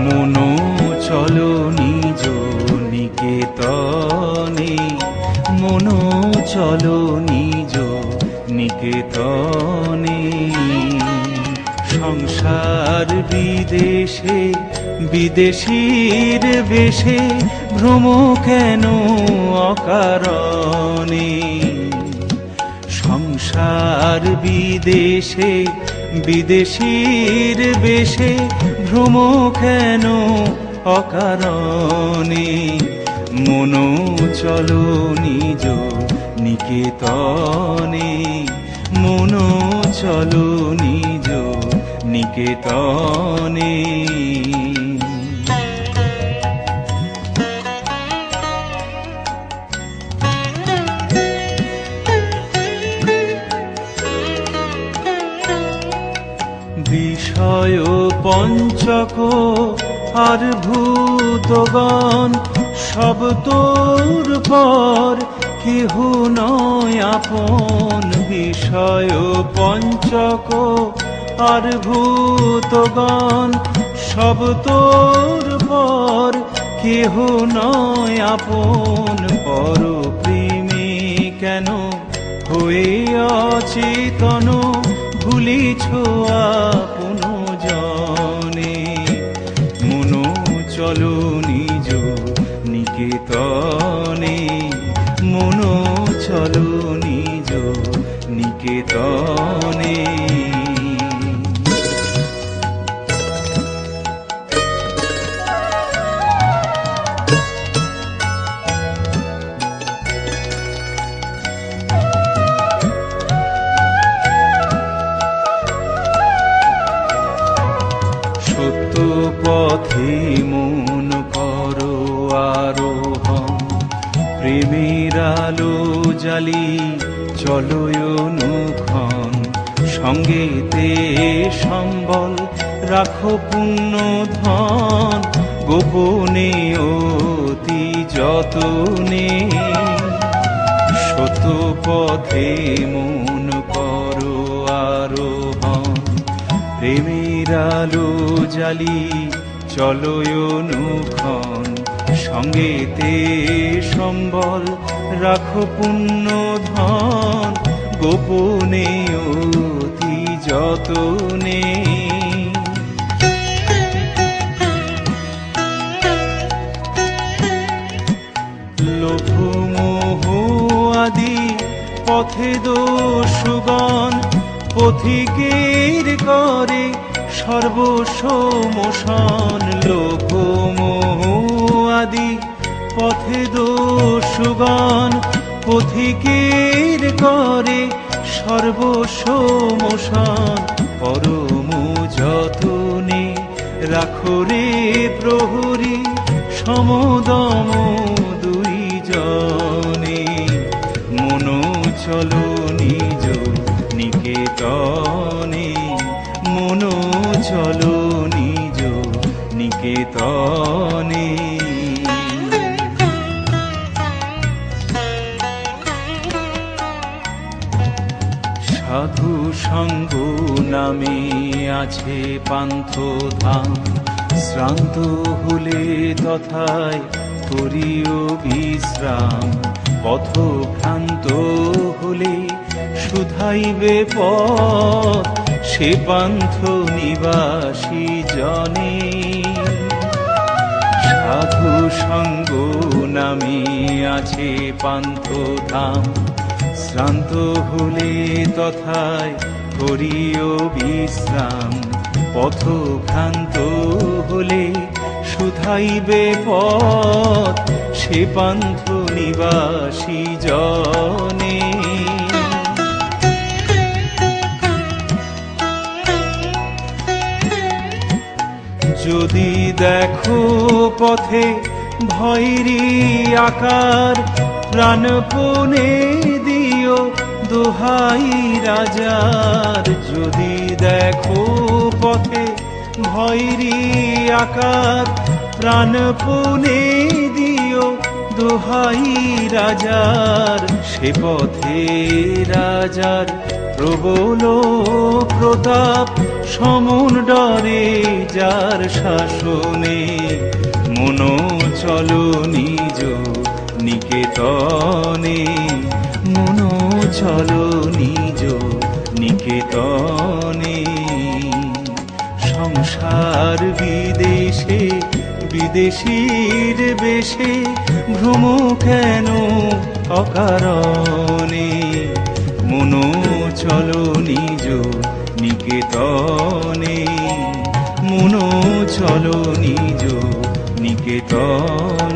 মনো চলো নিজ নিকেতনে, মনো চলো নিজ নিকেতনে। সংসার বিদেশে বিদেশীর বেশে ভ্রম কেন অকারণে? সংসার বিদেশে বিদেশীর বেশে ভ্রম কেন অকারণে? মনো চলো নিজ নিকেতনে, মনো চলো নিজ নিকেতনে। বিষয় পঞ্চক আর ভূতগণ সব তোর পর, কেহ নয় আপন। বিষয় পঞ্চক আর ভূতগণ সব তোর পর, কেহ নয় আপন। পর প্রেমে কেন হয়ে অচেতন, ভুলিছ আপন জনে? মনো চলো নিজ নিকেতনে, মনো চলো নিজ নিকেতনে। সত্য পথে মন করো আরোহণ, প্রেমের আলো জ্বালি চলো অনুক্ষণ। সঙ্গেতে সম্বল রাখো পুণ্য ধন, গোপনে অতি যতনে। সত্য পথে মন করো আরোহণ, প্রেমের আলো জ্বালি চলো অনুক্ষণ। সঙ্গেতে সম্বল রাখো পুণ্য ধন, গোপনে অতি যতনে। লোভ মোহ আদি পথে দোষগণ, পথিকের করে সর্বস্ব মোশন। লোভ মোহ আদি পথে দোষগণ, পথিকের করে সর্বস্ব মোশন। পরম যতনে রাখো রে প্রহরী, সমদম দুই জনে। মনো চলো নিজ নিকেতনে, মনো চলো নিজ নিকেতনে। সাধু সঙ্গ নামে আছে পান্থ ধাম, শ্রান্ত হলে তথায় করিও বিশ্রাম। পথভ্রান্ত হলে শুধাইবে পথ, সে পান্থ নিবাসী জনে। সাধু সঙ্গ নামে আছে পান্থ ধাম, শ্রান্ত হলে তথায় করিও বিশ্রাম। পথভ্রান্ত হলে শুধাইবে পথ, সে পান্থ নিবাসী জনে। যদি দেখো পথে ভৈরী আকার, প্রাণপণে দিও দোহাই রাজার। যদি দেখো পথে ভৈরী আকার, প্রাণপণে দিও দোহাই রাজার। সে পথে রাজার প্রবল প্রতাপ সমন ডরে যার শাসনে, মন চলো নিজ নিকেতনে, মন চলো নিজ নিকেতনে। সংসার বিদেশে বিদেশীর বেশে ভ্রম কেন অকারণে, মন চলো নিজ নিকেতনে, মন চলো নিজ নিকেতনে।